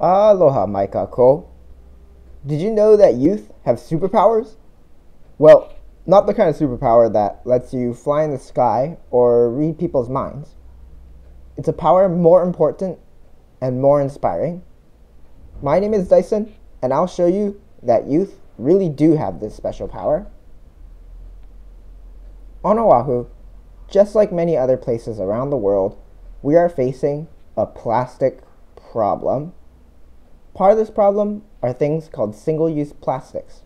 Aloha, my kako. Did you know that youth have superpowers? Well, not the kind of superpower that lets you fly in the sky or read people's minds. It's a power more important and more inspiring. My name is Dyson, and I'll show you that youth really do have this special power. On Oahu, just like many other places around the world, we are facing a plastic problem. Part of this problem are things called single-use plastics.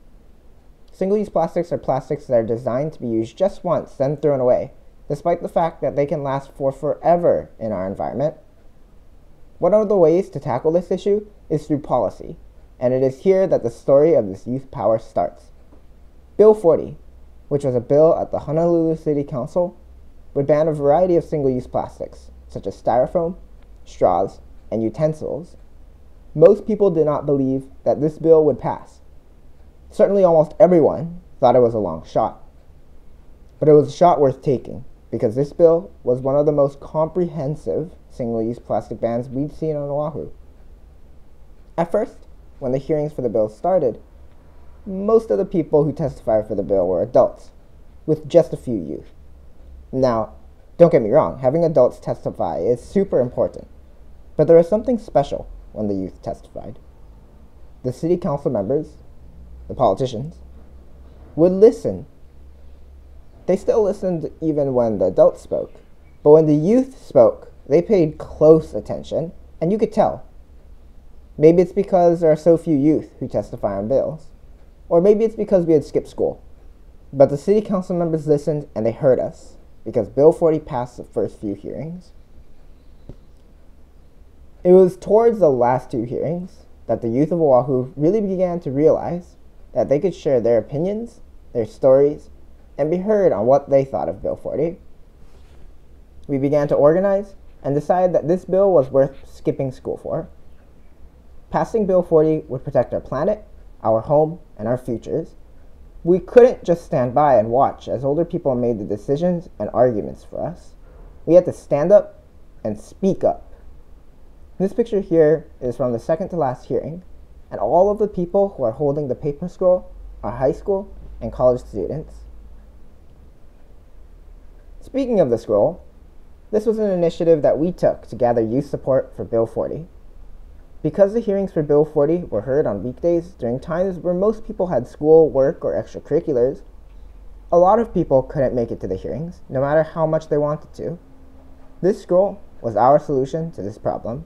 Single-use plastics are plastics that are designed to be used just once, then thrown away, despite the fact that they can last for forever in our environment. One of the ways to tackle this issue is through policy, and it is here that the story of this youth power starts. Bill 40, which was a bill at the Honolulu City Council, would ban a variety of single-use plastics, such as styrofoam, straws, and utensils. Most people did not believe that this bill would pass. Certainly almost everyone thought it was a long shot. But it was a shot worth taking, because this bill was one of the most comprehensive single-use plastic bans we'd seen on Oahu. At first, when the hearings for the bill started, most of the people who testified for the bill were adults, with just a few youth. Now, don't get me wrong, having adults testify is super important, but there was something special when the youth testified. The city council members, the politicians, would listen. They still listened even when the adults spoke, but when the youth spoke, they paid close attention, and you could tell. Maybe it's because there are so few youth who testify on bills, or maybe it's because we had skipped school. But the city council members listened and they heard us, because Bill 40 passed the first few hearings. It was towards the last two hearings that the youth of Oahu really began to realize that they could share their opinions, their stories, and be heard on what they thought of Bill 40. We began to organize and decide that this bill was worth skipping school for. Passing Bill 40 would protect our planet, our home, and our futures. We couldn't just stand by and watch as older people made the decisions and arguments for us. We had to stand up and speak up. This picture here is from the second to last hearing, and all of the people who are holding the paper scroll are high school and college students. Speaking of the scroll, this was an initiative that we took to gather youth support for Bill 40. Because the hearings for Bill 40 were heard on weekdays during times where most people had school, work, or extracurriculars, a lot of people couldn't make it to the hearings, no matter how much they wanted to. This scroll was our solution to this problem.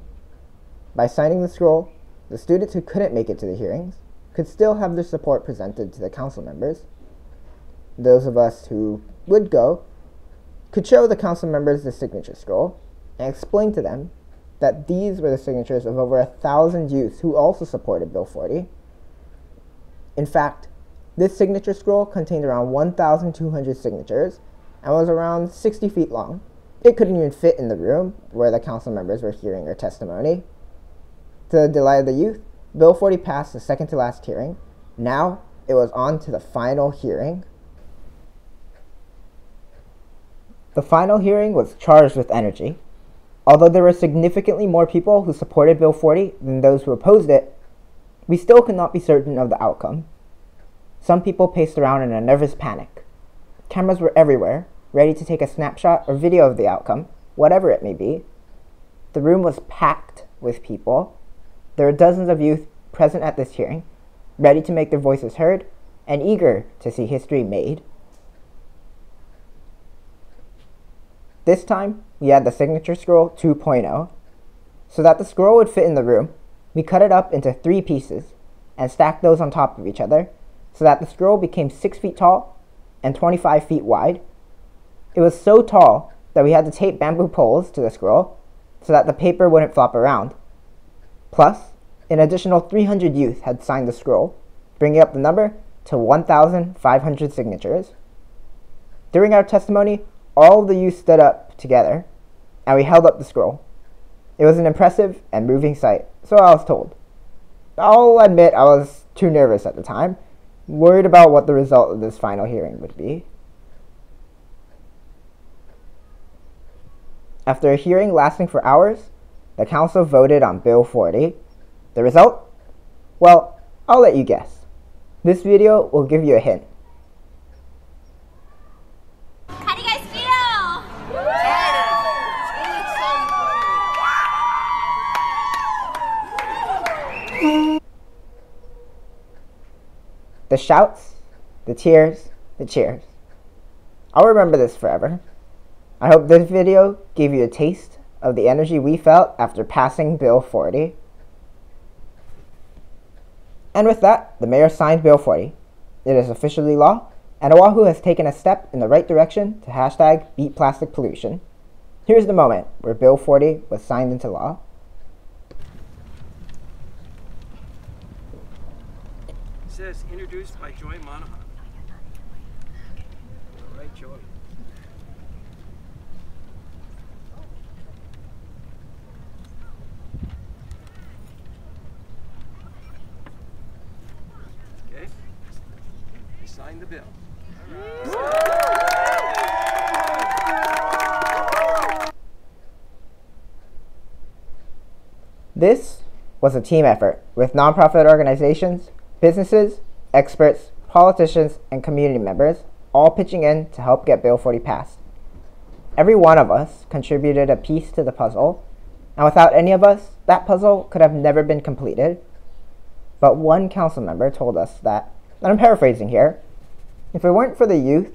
By signing the scroll, the students who couldn't make it to the hearings could still have their support presented to the council members. Those of us who would go could show the council members the signature scroll and explain to them that these were the signatures of over 1,000 youths who also supported Bill 40. In fact, this signature scroll contained around 1,200 signatures and was around 60 feet long. It couldn't even fit in the room where the council members were hearing their testimony. To the delight of the youth, Bill 40 passed the second to last hearing. Now, it was on to the final hearing. The final hearing was charged with energy. Although there were significantly more people who supported Bill 40 than those who opposed it, we still could not be certain of the outcome. Some people paced around in a nervous panic. Cameras were everywhere, ready to take a snapshot or video of the outcome, whatever it may be. The room was packed with people. There were dozens of youth present at this hearing, ready to make their voices heard and eager to see history made. This time, we had the signature scroll 2.0. So that the scroll would fit in the room, we cut it up into 3 pieces and stacked those on top of each other so that the scroll became 6 feet tall and 25 feet wide. It was so tall that we had to tape bamboo poles to the scroll so that the paper wouldn't flop around. Plus, an additional 300 youth had signed the scroll, bringing up the number to 1,500 signatures. During our testimony, all of the youth stood up together, and we held up the scroll. It was an impressive and moving sight, so I was told. I'll admit I was too nervous at the time, worried about what the result of this final hearing would be. After a hearing lasting for hours, the council voted on Bill 40. The result? Well, I'll let you guess. This video will give you a hint. How do you guys feel? The shouts, the tears, the cheers. I'll remember this forever. I hope this video gave you a taste of the energy we felt after passing Bill 40. And with that, the mayor signed Bill 40. It is officially law, and Oahu has taken a step in the right direction to hashtag beat plastic pollution. Here's the moment where Bill 40 was signed into law. It says introduced by Joy Monahan. All right, Joy. Okay. You signed the bill. This was a team effort with nonprofit organizations, businesses, experts, politicians, and community members all pitching in to help get Bill 40 passed. Every one of us contributed a piece to the puzzle, and without any of us, that puzzle could have never been completed. But one council member told us that, and I'm paraphrasing here, if it weren't for the youth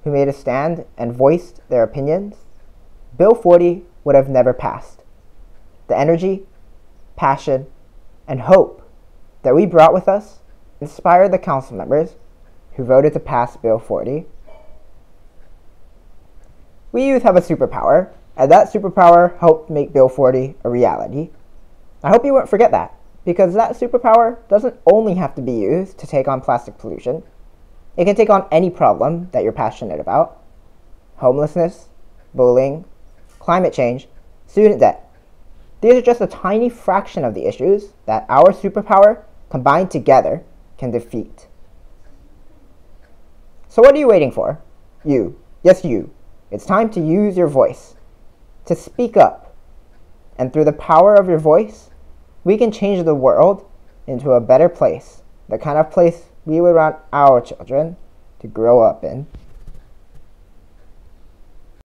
who made a stand and voiced their opinions, Bill 40 would have never passed. The energy, passion, and hope that we brought with us inspired the council members who voted to pass Bill 40. We youth have a superpower, and that superpower helped make Bill 40 a reality. I hope you won't forget that, because that superpower doesn't only have to be used to take on plastic pollution. It can take on any problem that you're passionate about. Homelessness, bullying, climate change, student debt. These are just a tiny fraction of the issues that our superpower, combined together, can defeat. So what are you waiting for? You. Yes, you. It's time to use your voice, to speak up. And through the power of your voice, we can change the world into a better place, the kind of place we would want our children to grow up in.